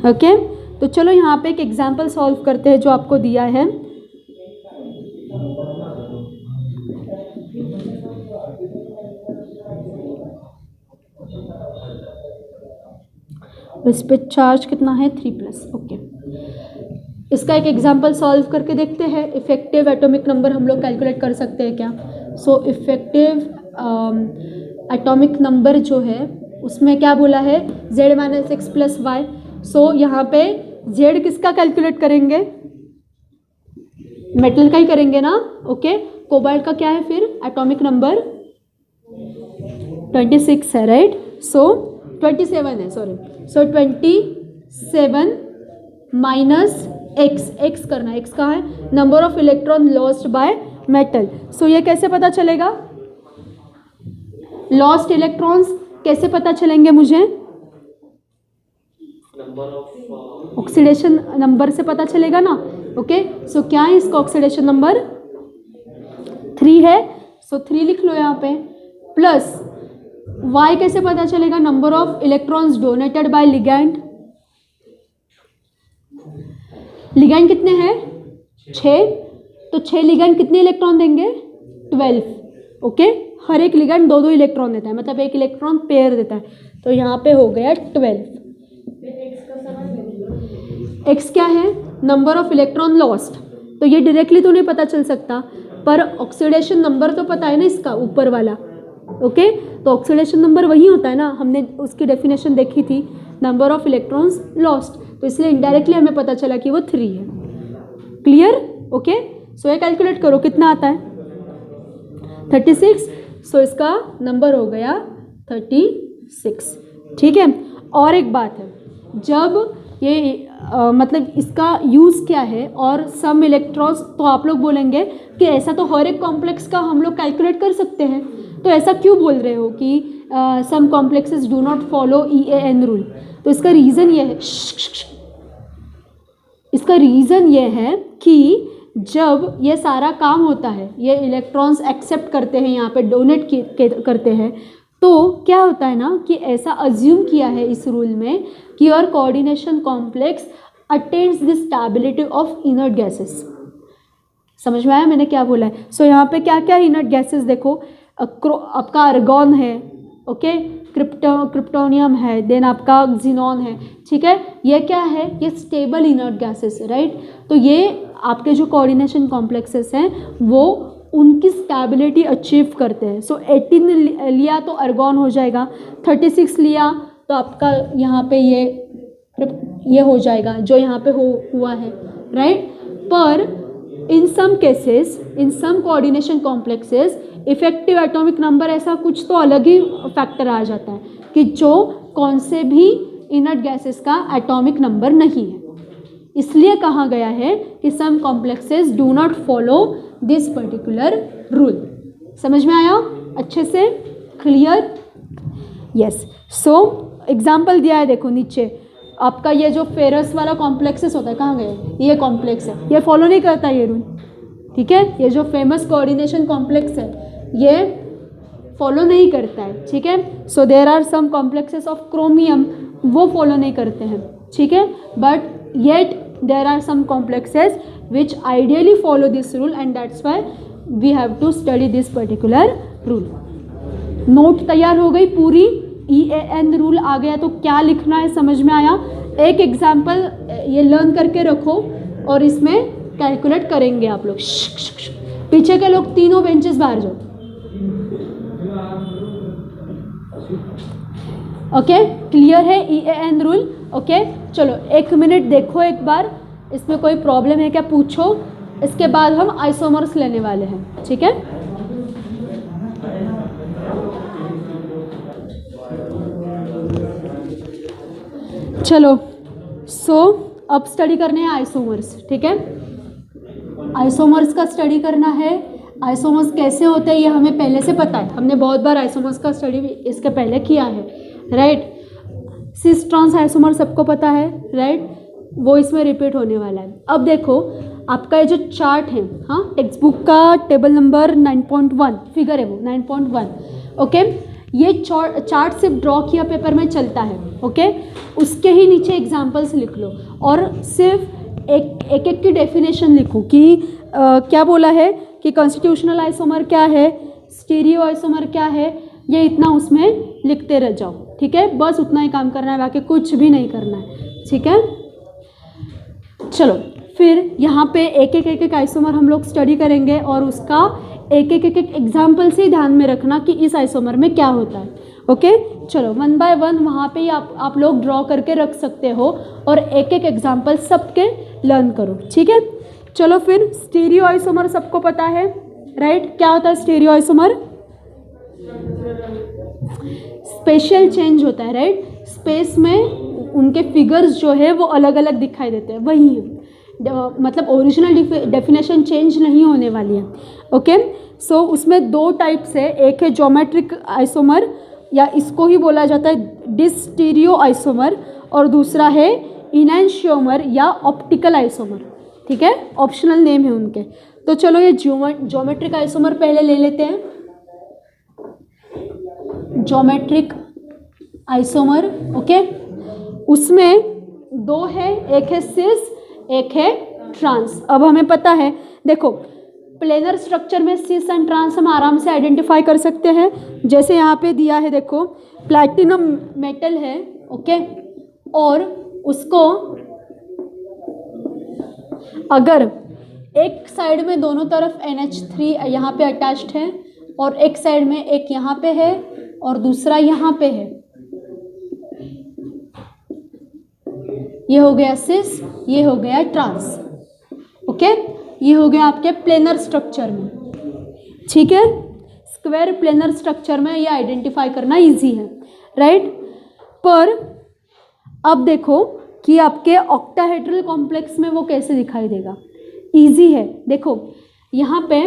ओके। तो चलो यहाँ पे एक एग्जाम्पल सॉल्व करते हैं जो आपको दिया है। इस पे चार्ज कितना है? 3+, ओके। इसका एक एग्जांपल सॉल्व करके देखते हैं। इफेक्टिव एटॉमिक नंबर हम लोग कैलकुलेट कर सकते हैं क्या? सो इफेक्टिव एटॉमिक नंबर जो है उसमें क्या बोला है, z minus X plus Y. So यहाँ पे z किसका कैलकुलेट करेंगे? मेटल का ही करेंगे ना, ओके। कोबाल्ट का क्या है फिर एटॉमिक नंबर? 26 है, राइट। सो 27 है, sorry. So 27 minus X, X करना, एक्स कहाँ है? Number of electron lost by metal. So ये कैसे पता चलेगा? लॉस्ट इलेक्ट्रॉन्स कैसे पता चलेंगे मुझे? ऑक्सीडेशन नंबर से पता चलेगा ना, ओके। सो क्या है इसका ऑक्सीडेशन नंबर? 3 है। सो 3 लिख लो यहाँ पे, प्लस y कैसे पता चलेगा? Number of electrons donated bye ligand. Ligand कितने हैं? 6। तो 6 लिगैंड कितने इलेक्ट्रॉन देंगे? 12, ओके। हर एक लिगैंड 2-2 इलेक्ट्रॉन देता है, मतलब एक इलेक्ट्रॉन पेयर देता है। तो यहाँ पे हो गया 12। एक्स क्या है? Number of electron lost. तो ये डायरेक्टली तो नहीं पता चल सकता, पर ऑक्सीडेशन नंबर तो पता है ना इसका, ऊपर वाला, ओके। तो ऑक्सीडेशन नंबर वही होता है ना, हमने उसकी डेफिनेशन देखी थी, नंबर ऑफ इलेक्ट्रॉन्स लॉस्ट। तो इसलिए इनडायरेक्टली हमें पता चला कि वो 3 है। Clear, okay. सो ये कैलकुलेट करो कितना आता है? 36। सो इसका नंबर हो गया 36, ठीक है। और एक बात है, जब ये मतलब इसका यूज़ क्या है और सम इलेक्ट्रॉन्स, तो आप लोग बोलेंगे कि ऐसा तो हर एक कॉम्प्लेक्स का हम लोग कैलकुलेट कर सकते हैं, तो ऐसा क्यों बोल रहे हो कि some complexes do not follow EAN rule? तो इसका रीज़न ये है, इसका रीज़न ये है कि जब ये सारा काम होता है, ये इलेक्ट्रॉन्स एक्सेप्ट करते हैं, यहाँ पे डोनेट करते हैं, तो क्या होता है ना कि ऐसा अज्यूम किया है इस रूल में कि your coordination complex attains the stability of inert gases. समझ में आया मैंने क्या बोला है? सो यहाँ पे क्या क्या इनर्ट गैसेस देखो, आपका आर्गॉन है, ओके, क्रिप्टोनियम है, देन आपका क्सिनॉन है, ठीक है। ये क्या है? ये स्टेबल इनर्ट गैसेस है, राइट। तो ये आपके जो कोऑर्डिनेशन कॉम्प्लेक्सेस हैं वो उनकी स्टेबिलिटी अचीव करते हैं। सो 18 लिया तो आर्गॉन हो जाएगा, 36 लिया तो आपका यहाँ पे ये हो जाएगा जो यहाँ पे हुआ है, राइट। पर in some cases, in some coordination complexes, effective atomic number ऐसा कुछ तो अलग ही फैक्टर आ जाता है कि जो कौन से भी इनर्ट गैसेस का एटॉमिक नंबर नहीं है। इसलिए कहा गया है कि some complexes do not follow this particular rule. समझ में आया अच्छे से? क्लियर? यस। सो एग्जाम्पल दिया है, देखो नीचे आपका ये जो फेरस वाला कॉम्प्लेक्सेस होता है, कहाँ गए? ये कॉम्प्लेक्स है, ये फॉलो नहीं करता ये रूल, ठीक है। ये जो फेमस कोऑर्डिनेशन कॉम्प्लेक्स है ये फॉलो नहीं करता है, ठीक है। So there are some complexes of chromium, वो फॉलो नहीं करते हैं, ठीक है। But yet there are some complexes which ideally follow this rule and that's why we have to study this particular rule. Note तैयार हो गई पूरी? EAN रूल आ गया तो क्या लिखना है समझ में आया? एक एग्जाम्पल ये लर्न करके रखो और इसमें कैलकुलेट करेंगे आप लोग। पीछे के लोग तीनों बेंचेस बाहर जाओ, ओके। क्लियर है EAN रूल? ओके चलो 1 मिनट देखो एक बार, इसमें कोई प्रॉब्लम है क्या पूछो, इसके बाद हम आइसोमर्स लेने वाले हैं, ठीक है। चलो सो अब स्टडी करने हैं आइसोमर्स, ठीक है। आइसोमर्स का स्टडी करना है। आइसोमर्स कैसे होते हैं ये हमें पहले से पता है, हमने बहुत बार आइसोमर्स का स्टडी इसके पहले किया है, राइट। सिस ट्रांस आइसोमर सबको पता है, राइट, वो इसमें रिपीट होने वाला है। अब देखो आपका ये जो चार्ट है, हाँ, टेक्स्ट बुक का टेबल नंबर 9.1 फिगर है वो 9.1, ओके। ये चार्ट सिर्फ ड्रॉ किया पेपर में चलता है, ओके। उसके ही नीचे एग्जाम्पल्स लिख लो और सिर्फ एक की डेफिनेशन लिखो कि क्या बोला है कि कॉन्स्टिट्यूशनल आइसोमर क्या है, स्टीरियो आइसोमर क्या है, ये इतना उसमें लिखते रह जाओ, ठीक है। बस उतना ही काम करना है, बाकी कुछ भी नहीं करना है, ठीक है। चलो फिर यहाँ पे एक एक आइसोमर हम लोग स्टडी करेंगे और उसका एक एक एग्जाम्पल से ध्यान में रखना कि इस आइसोमर में क्या होता है। ओके, चलो 1 बाय 1 वहाँ पे ही आप लोग ड्रॉ करके रख सकते हो और एक एक एग्जाम्पल सबके लर्न करो, ठीक है। चलो फिर स्टीरियो आइसोमर सबको पता है, राइट? क्या होता है स्टीरियो आइसोमर? स्पेशल चेंज होता है, राइट? स्पेस में उनके फिगर्स जो है वो अलग अलग दिखाई देते हैं, वही है, मतलब ओरिजिनल डेफिनेशन चेंज नहीं होने वाली है। ओके, सो उसमें 2 टाइप्स है, एक है ज्योमेट्रिक आइसोमर या इसको ही बोला जाता है डिस्टीरियो आइसोमर, और दूसरा है इनैंशियोमर या ऑप्टिकल आइसोमर, ठीक है, ऑप्शनल नेम है उनके। तो चलो ये ज्योमेट्रिक आइसोमर पहले ले लेते हैं। ज्योमेट्रिक आइसोमर, ओके, उसमें 2 है, एक है सिस, एक है ट्रांस। अब हमें पता है, देखो प्लेनर स्ट्रक्चर में सिस एंड ट्रांस हम आराम से आइडेंटिफाई कर सकते हैं। जैसे यहाँ पे दिया है, देखो प्लैटिनम मेटल है, ओके, और उसको अगर एक साइड में दोनों तरफ NH3 यहाँ पे अटैच्ड है और एक साइड में एक यहाँ पे है और दूसरा यहाँ पे है, ये हो गया सिस, ये हो गया ट्रांस, ओके, ये हो गया आपके प्लेनर स्ट्रक्चर में, ठीक है। स्क्वायर प्लेनर स्ट्रक्चर में ये आइडेंटिफाई करना इजी है, राइट? पर अब देखो कि आपके ऑक्टाहेड्रल कॉम्प्लेक्स में वो कैसे दिखाई देगा। इजी है, देखो यहाँ पे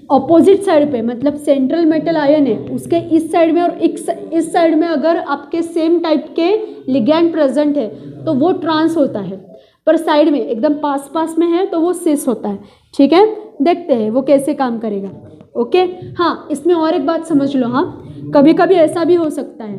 ऑपोजिट साइड पे, मतलब सेंट्रल मेटल आयन है, उसके इस साइड में और इस साइड में अगर आपके सेम टाइप के लिगैंड प्रेजेंट है तो वो ट्रांस होता है, पर साइड में एकदम पास में है तो वो सिस होता है, ठीक है। देखते हैं वो कैसे काम करेगा, ओके। हाँ, इसमें और एक बात समझ लो, हाँ कभी कभी ऐसा भी हो सकता है,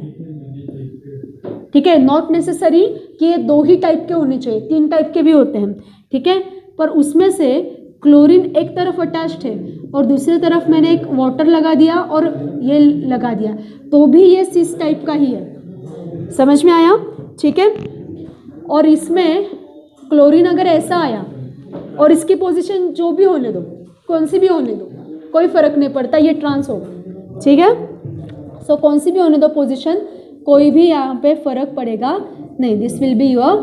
ठीक है, नॉट नेसेसरी कि ये 2 ही टाइप के होने चाहिए, 3 टाइप के भी होते हैं, ठीक है, पर उसमें से क्लोरीन एक तरफ अटैच्ड है और दूसरी तरफ मैंने एक वाटर लगा दिया और ये लगा दिया, तो भी ये सिस टाइप का ही है, समझ में आया, ठीक है। और इसमें क्लोरीन अगर ऐसा आया और इसकी पोजीशन जो भी होने दो, कौन सी भी होने दो, कोई फर्क नहीं पड़ता, ये ट्रांस होगा, ठीक है। सो कौन सी भी होने दो पोजीशन, कोई भी यहाँ पे फर्क पड़ेगा नहीं, this will be your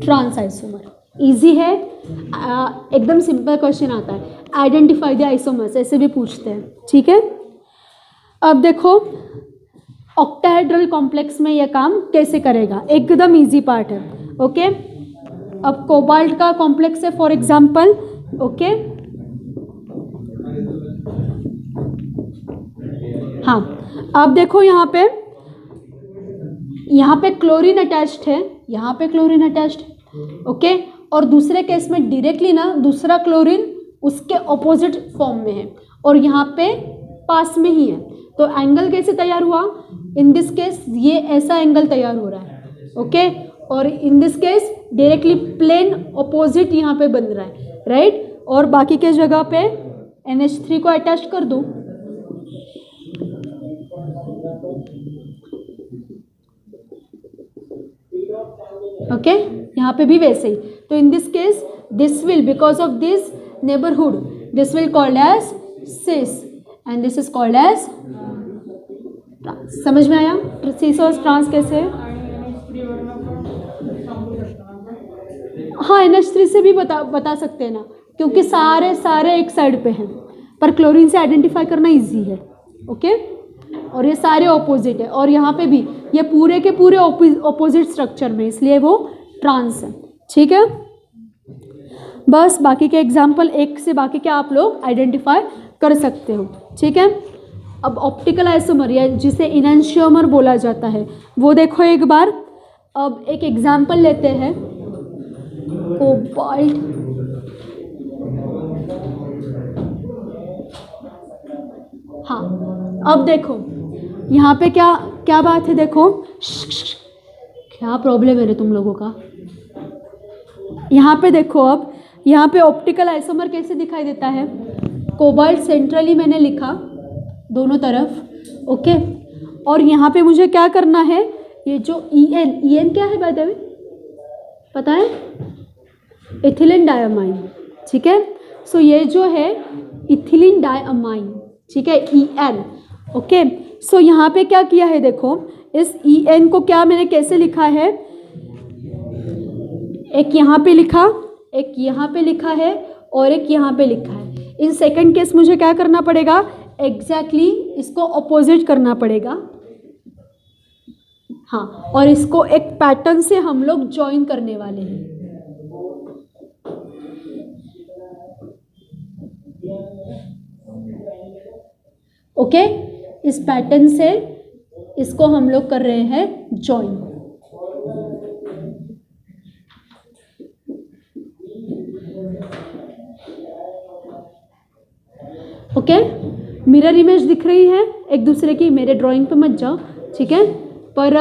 trans isomer. Easy है, एकदम सिंपल क्वेश्चन आता है, आइडेंटिफाई द आइसोमर्स, ऐसे भी पूछते हैं, ठीक है। अब देखो ऑक्टाहेड्रल कॉम्प्लेक्स में यह काम कैसे करेगा, एकदम इजी पार्ट है, ओके। अब कोबाल्ट का कॉम्प्लेक्स है फॉर एग्जांपल, ओके, हाँ, अब देखो यहाँ पे क्लोरीन अटैच्ड है, यहाँ पे क्लोरीन अटैच्ड है, ओके, और दूसरे केस में डायरेक्टली ना दूसरा क्लोरीन उसके ऑपोजिट फॉर्म में है और यहाँ पे पास में ही है, तो एंगल कैसे तैयार हुआ, इन दिस केस ये ऐसा एंगल तैयार हो रहा है, ओके, और in this case directly plane opposite यहाँ पे बन रहा है, राइट। और बाकी के जगह पे NH3 को अटैच कर दो, ओके, यहाँ पे भी वैसे ही, तो in this case this will, because of this neighbourhood, this will called as cis and this is called as trans. समझ में आया सिस और ट्रांस कैसे है? हाँ, NH3 से भी बता सकते हैं ना, क्योंकि सारे एक साइड पे हैं, पर क्लोरीन से आइडेंटिफाई करना इजी है, ओके, और ये सारे ऑपोजिट है, और यहाँ पे भी ये पूरे के पूरे ऑपोजिट स्ट्रक्चर में, इसलिए वो ट्रांस है, ठीक है। बस बाकी के एग्जाम्पल एक से बाकी के आप लोग आइडेंटिफाई कर सकते हो, ठीक है। अब ऑप्टिकल आइसोमर या जिसे इनैंशियोमर बोला जाता है वो देखो एक बार। अब एक एग्जाम्पल लेते हैं, कोबाल्ट, हाँ, अब देखो यहाँ पे क्या बात है, देखो क्या प्रॉब्लम है रे तुम लोगों का। यहाँ पे देखो, अब यहाँ पे ऑप्टिकल आइसोमर कैसे दिखाई देता है, कोबाल्ट सेंट्रली मैंने लिखा दोनों तरफ, ओके, और यहाँ पे मुझे क्या करना है, ये जो EN क्या है बाय द वे, पता है? इथिलीन डायमाइन, ठीक है। सो ये जो है इथिलीन डायमाइन, ठीक है, EN, ओके। सो यहाँ पे क्या किया है देखो, इस EN को क्या मैंने कैसे लिखा है, एक यहाँ पे लिखा, एक यहाँ पे लिखा है और एक यहाँ पे लिखा है। इन सेकंड केस मुझे क्या करना पड़ेगा, एग्जैक्टली इसको अपोजिट करना पड़ेगा, हाँ, और इसको एक पैटर्न से हम लोग ज्वाइन करने वाले हैं। ओके, इस पैटर्न से इसको हम लोग कर रहे हैं ज्वाइन। ओके, मिरर इमेज दिख रही है एक दूसरे की, मेरे ड्राइंग पे मत जाओ, ठीक है, पर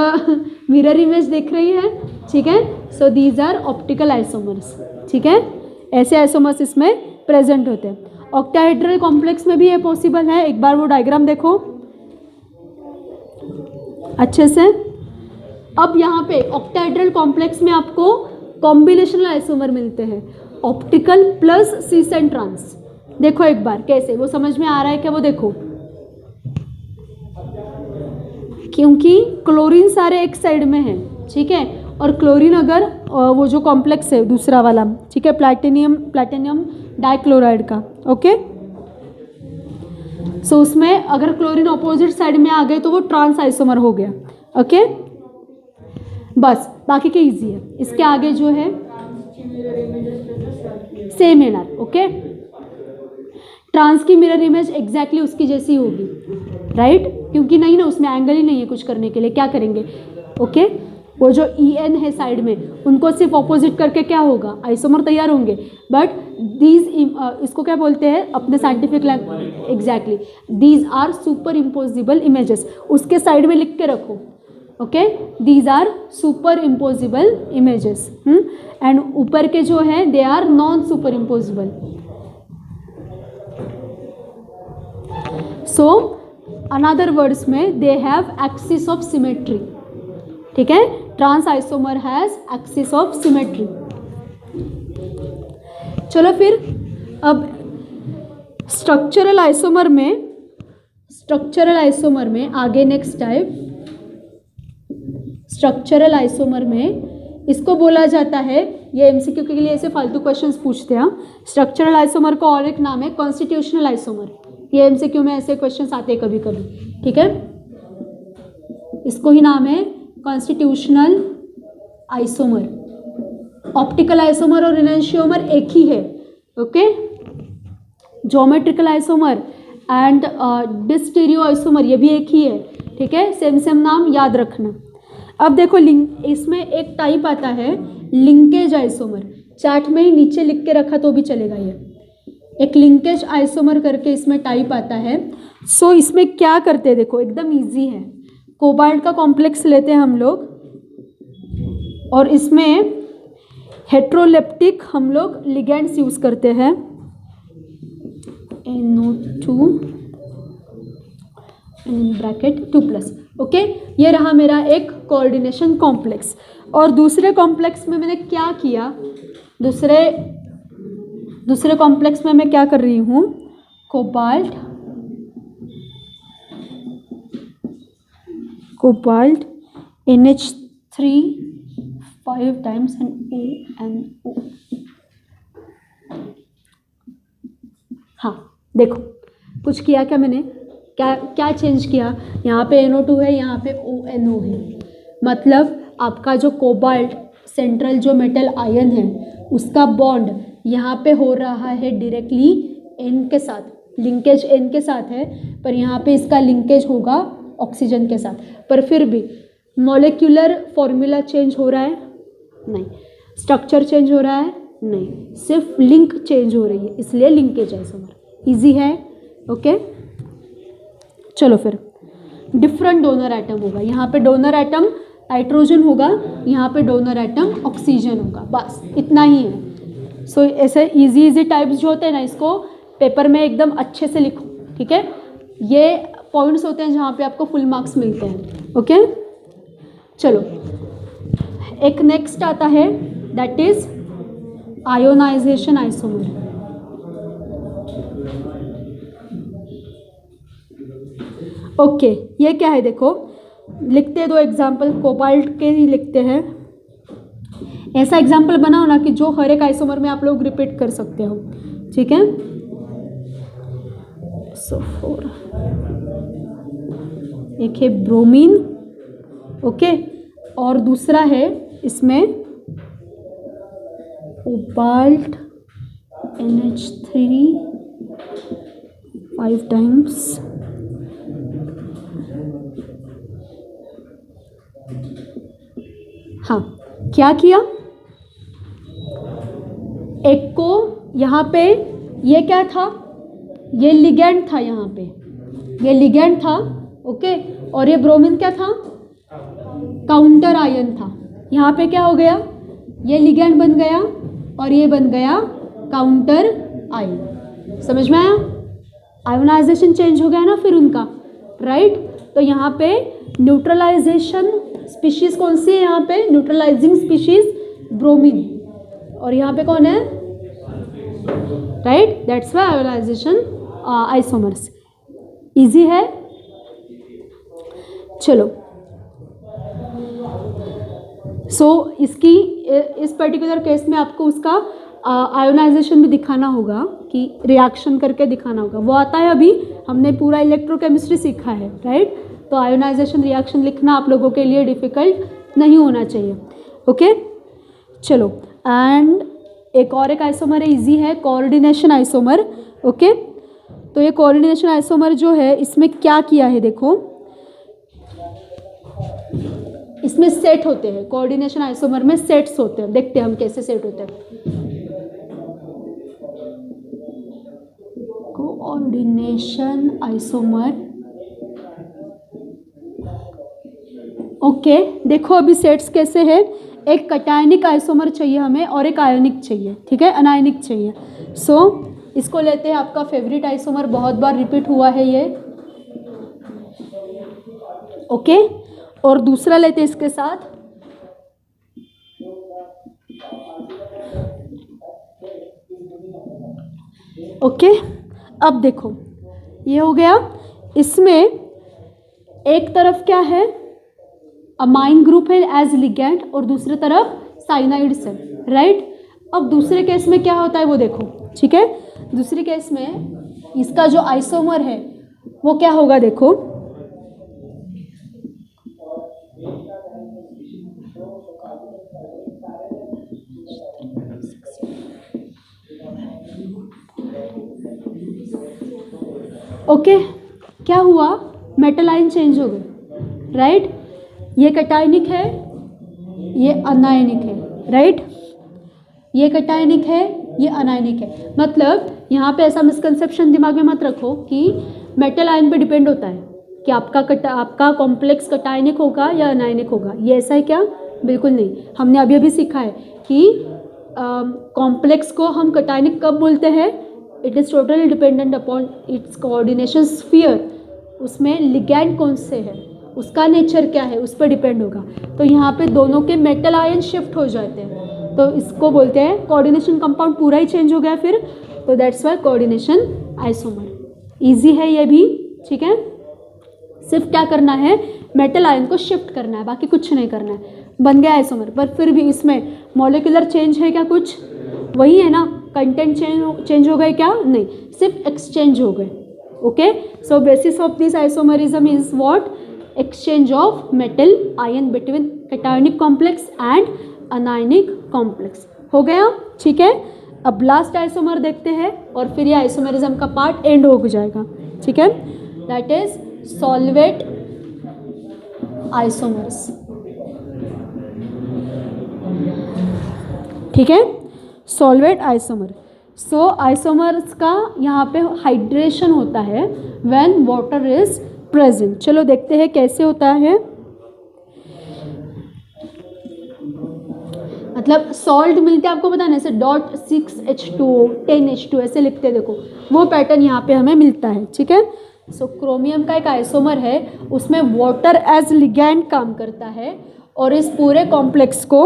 मिरर इमेज दिख रही है, ठीक है। So these are optical isomers, ठीक है, ऐसे आइसोमर्स इसमें प्रेजेंट होते हैं। ऑक्टाहेड्रल कॉम्प्लेक्स में भी ये पॉसिबल है, एक बार वो डायग्राम देखो अच्छे से। अब यहाँ पे ऑक्टाहेड्रल कॉम्प्लेक्स में आपको कॉम्बिनेशनल आइसोमर मिलते हैं, optical plus cis and trans. देखो एक बार कैसे, वो समझ में आ रहा है क्या, वो देखो, क्योंकि क्लोरीन सारे एक साइड में है, ठीक है, और क्लोरीन अगर वो जो कॉम्प्लेक्स है दूसरा वाला, ठीक है, प्लैटिनम डाइक्लोराइड का, ओके। सो उसमें अगर क्लोरीन ऑपोजिट साइड में आ गए तो वो ट्रांस आइसोमर हो गया, ओके। बस बाकी के इजी है, इसके आगे जो है सेम है ना, ओके। ट्रांस की मिरर इमेज एग्जैक्टली उसकी जैसी होगी, राइट, क्योंकि नहीं ना, उसमें एंगल ही नहीं है कुछ करने के लिए, क्या करेंगे, ओके। वो जो EN है साइड में, उनको सिर्फ ऑपोजिट करके क्या होगा, आइसोमर तैयार होंगे। बट दीज, इसको क्या बोलते हैं अपने scientific language, exactly these are super imposable images, उसके साइड में लिख के रखो, okay, these are super imposable images, and ऊपर के जो है they are non super imposable. So another words में they have axis of symmetry, ठीक है, trans isomer has axis of symmetry. चलो फिर अब स्ट्रक्चरल आइसोमर में आगे नेक्स्ट टाइप, स्ट्रक्चरल आइसोमर में इसको बोला जाता है, ये MCQ के लिए ऐसे फालतू क्वेश्चंस पूछते हैं। स्ट्रक्चरल आइसोमर का और एक नाम है कॉन्स्टिट्यूशनल आइसोमर, ये MCQ में ऐसे क्वेश्चंस आते हैं कभी कभी, ठीक है, इसको ही नाम है कॉन्स्टिट्यूशनल आइसोमर। ऑप्टिकल आइसोमर और इनैंशियोमर एक ही है, okay, geometrical isomer and diastereo isomer ये भी एक ही है, ठीक है, सेम नाम याद रखना। अब देखो इसमें एक टाइप आता है लिंकेज आइसोमर, चार्ट में ही नीचे लिख के रखा तो भी चलेगा, ये एक लिंकेज आइसोमर करके इसमें टाइप आता है। सो इसमें क्या करते हैं देखो, एकदम इजी है, कोबाल्ट का कॉम्प्लेक्स लेते हैं हम लोग और इसमें हेट्रोलेप्टिक हम लोग लिगेंड्स यूज करते हैं, NO2 ब्रैकेट 2+, ओके। ये रहा मेरा एक कोऑर्डिनेशन कॉम्प्लेक्स। और दूसरे कॉम्प्लेक्स में मैंने क्या किया, दूसरे कॉम्प्लेक्स में मैं क्या कर रही हूँ, cobalt NH3 5 times and O। हाँ देखो कुछ किया क्या मैंने, क्या चेंज किया, यहाँ पे NO2 है, यहाँ पे ONO है, मतलब आपका जो कोबाल्ट सेंट्रल जो मेटल आयन है उसका बॉन्ड यहाँ पे हो रहा है डायरेक्टली N के साथ, लिंकेज N के साथ है, पर यहाँ पे इसका लिंकेज होगा ऑक्सीजन के साथ। पर फिर भी मॉलिक्यूलर फॉर्मूला चेंज हो रहा है नहीं, स्ट्रक्चर चेंज हो रहा है नहीं, सिर्फ लिंक चेंज हो रही है, इसलिए लिंकेज आइसोमर। इजी है, ओके। चलो फिर डिफरेंट डोनर एटम होगा, यहाँ पे डोनर एटम नाइट्रोजन होगा, यहाँ पे डोनर एटम ऑक्सीजन होगा, बस इतना ही है। सो ऐसे इजी टाइप्स जो होते हैं ना, इसको पेपर में एकदम अच्छे से लिखो, ठीक है। ये पॉइंट्स होते हैं जहाँ पे आपको फुल मार्क्स मिलते हैं, ओके। चलो एक नेक्स्ट आता है, that is ionisation isomer. Okay, ये क्या है देखो, लिखते हैं दो एग्जाम्पल, कोबाल्ट के ही लिखते हैं। ऐसा एग्जाम्पल बनाओ ना कि जो हर एक आइसोमर में आप लोग रिपीट कर सकते हो, ठीक है। SO4, एक है ब्रोमीन, ओके, और दूसरा है इसमें कोबाल्ट NH3 5 टाइम्स, हाँ, क्या किया, एक को यहाँ पे, ये क्या था, ये लिगैंड था, यहाँ पे ये लिगैंड था, ओके, और ये ब्रोमीन क्या था, काउंटर आयन था। यहाँ पे क्या हो गया, ये लिगैंड बन गया और ये बन गया काउंटर आयन। समझ में आया, आयोनाइजेशन चेंज हो गया ना फिर उनका, राइट। तो यहाँ पे न्यूट्रलाइजेशन स्पीशीज कौन सी है, यहाँ पे न्यूट्रलाइजिंग स्पीशीज ब्रोमीन, और यहाँ पे कौन है, right, that's why ionisation isomers. Easy है, चलो। इसकी इस पर्टिकुलर केस में आपको उसका आयोनाइजेशन भी दिखाना होगा, कि रिएक्शन करके दिखाना होगा, वो आता है। अभी हमने पूरा इलेक्ट्रोकेमिस्ट्री सीखा है, राइट। तो आयोनाइजेशन रिएक्शन लिखना आप लोगों के लिए डिफ़िकल्ट नहीं होना चाहिए, ओके। चलो, एंड एक और एक आइसोमर है, इजी है, कोऑर्डिनेशन आइसोमर, ओके। तो ये कोऑर्डिनेशन आइसोमर जो है, इसमें क्या किया है देखो, इसमें सेट होते हैं, कोऑर्डिनेशन आइसोमर में सेट्स होते हैं। देखते हैं हम कैसे सेट होते हैं। कोऑर्डिनेशन आइसोमर, ओके, देखो अभी सेट्स कैसे है। एक कटायनिक आइसोमर चाहिए हमें और एक आयनिक चाहिए, ठीक है, अनायनिक चाहिए। इसको लेते हैं, आपका फेवरेट आइसोमर, बहुत बार रिपीट हुआ है ये, ओके। और दूसरा लेते हैं इसके साथ, ओके। अब देखो ये हो गया, इसमें एक तरफ क्या है, अमाइन ग्रुप है एज लिगैंड, और दूसरी तरफ साइनाइड्स है, राइट। अब दूसरे केस में क्या होता है वो देखो, ठीक है। दूसरे केस में इसका जो आइसोमर है वो क्या होगा देखो, ओके, क्या हुआ, मेटल आयन चेंज हो गए, राइट। ये कटायनिक है, ये अनायनिक है, राइट। ये कटायनिक है, ये अनायनिक है। मतलब यहाँ पे ऐसा मिसकंसेप्शन दिमाग में मत रखो कि मेटल आयन पे डिपेंड होता है कि आपका कॉम्प्लेक्स कटायनिक होगा या अनायनिक होगा, ये ऐसा है क्या, बिल्कुल नहीं। हमने अभी अभी सीखा है कि कॉम्प्लेक्स को हम कटायनिक कब बोलते हैं, it is totally dependent upon its coordination sphere, उसमें लिगैंड कौन से है, उसका नेचर क्या है, उस पर डिपेंड होगा। तो यहाँ पे दोनों के मेटल आयन शिफ्ट हो जाते हैं, तो इसको बोलते हैं कोऑर्डिनेशन कंपाउंड पूरा ही चेंज हो गया फिर, तो that's why coordination isomer. Easy है ये भी, ठीक है। सिर्फ क्या करना है, मेटल आयन को शिफ्ट करना है, बाकी कुछ नहीं करना है, बन गया आइसोमर। पर फिर भी इसमें मॉलिक्यूलर चेंज है क्या, कुछ वही है ना, कंटेंट चेंज हो गए क्या, नहीं, सिर्फ एक्सचेंज हो गए, okay. So basis of this isomerism is what, exchange of metal ion between cationic complex and anionic complex। हो गया, ठीक है। अब लास्ट आइसोमर देखते हैं और फिर ये आइसोमरिज्म का पार्ट एंड हो जाएगा, ठीक है। दैट इज सॉल्वेट आइसोमर्स, ठीक है, सॉल्वेट आइसोमर। आइसोमर्स का यहाँ पे हाइड्रेशन होता है व्हेन वाटर इज प्रेजेंट। चलो देखते हैं कैसे होता है। मतलब सॉल्ट मिलते हैं आपको पता है, ऐसे .6H2O 10H2 ऐसे लिखते हैं, देखो वो पैटर्न यहाँ पे हमें मिलता है, ठीक है। क्रोमियम का एक आइसोमर है, उसमें वाटर एज लिगैंड काम करता है और इस पूरे कॉम्प्लेक्स को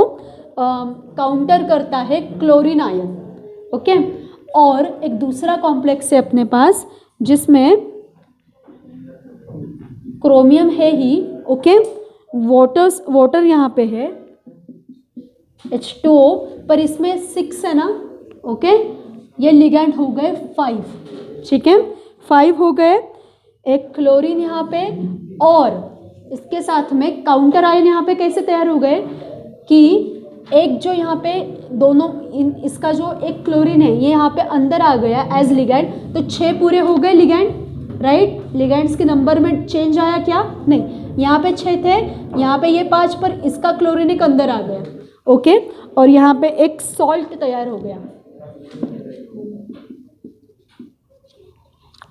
काउंटर करता है क्लोरीन आयन, ओके। और एक दूसरा कॉम्प्लेक्स है अपने पास जिसमें क्रोमियम है ही, ओके। वाटर यहाँ पे है H2O, पर इसमें 6 है ना, ओके। ये लिगैंड हो गए 5, ठीक है, 5 हो गए। एक क्लोरीन यहाँ पे, और इसके साथ में काउंटर आयन यहाँ पे कैसे तैयार हो गए कि एक जो यहाँ पे दोनों इसका जो एक क्लोरीन है ये यहाँ पे अंदर आ गया एज लिगैंड, तो 6 पूरे हो गए लिगैंड, राइट। लिगैंड्स के नंबर में चेंज आया क्या? नहीं, यहाँ पे 6 थे, यहाँ पे ये 5, पर इसका क्लोरीन एक अंदर आ गया, ओके। और यहाँ पे एक सॉल्ट तैयार हो गया,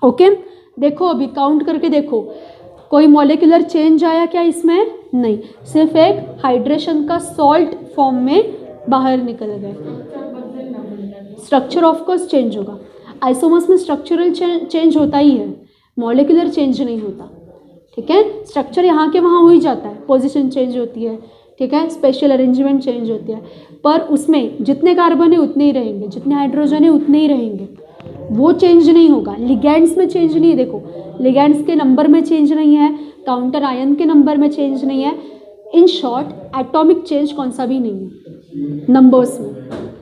ओके। देखो अभी काउंट करके देखो, कोई मॉलिक्यूलर चेंज आया क्या इसमें? नहीं, सिर्फ एक हाइड्रेशन का सॉल्ट फॉर्म में बाहर निकल गए। स्ट्रक्चर ऑफ कोर्स चेंज होगा, आइसोमर्स में स्ट्रक्चरल चेंज होता ही है, मॉलिक्यूलर चेंज नहीं होता, ठीक है। स्ट्रक्चर यहाँ के वहाँ हो ही जाता है, पोजीशन चेंज होती है, ठीक है, स्पेशल अरेंजमेंट चेंज होती है, पर उसमें जितने कार्बन है उतने ही रहेंगे, जितने हाइड्रोजन है उतने ही रहेंगे, वो चेंज नहीं होगा। लिगैंड्स में चेंज नहीं है, देखो लिगैंड्स के नंबर में चेंज नहीं है, काउंटर आयन के नंबर में चेंज नहीं है, इन शॉर्ट एटॉमिक चेंज कौन सा भी नहीं है नंबर्स में।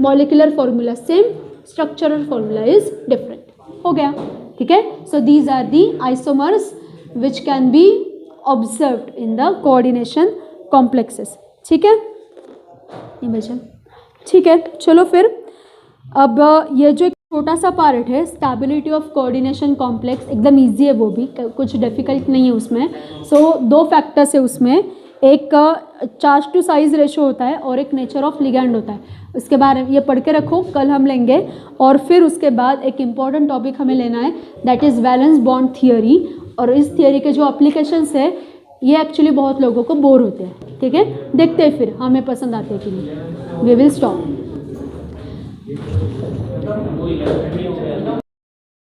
Molecular formula same, structural formula is different, हो गया, ठीक है। So these are the isomers which can be observed in the coordination complexes, ठीक है। ये बचा, ठीक है। चलो फिर अब ये जो छोटा सा पार्ट है स्टेबिलिटी ऑफ कोऑर्डिनेशन कॉम्प्लेक्स, एकदम इजी है, वो भी कुछ डिफिकल्ट नहीं है उसमें। सो 2 फैक्टर्स है उसमें, एक चार्ज टू साइज रेशो होता है और एक नेचर ऑफ लिगैंड होता है। उसके बारे में ये पढ़ के रखो, कल हम लेंगे। और फिर उसके बाद एक इम्पॉर्टेंट टॉपिक हमें लेना है, that is valence bond theory. और इस थियरी के जो अप्लीकेशंस है ये एक्चुअली बहुत लोगों को बोर होते हैं, ठीक है। देखते हैं फिर हमें पसंद आते हैं कि नहीं। We will stop.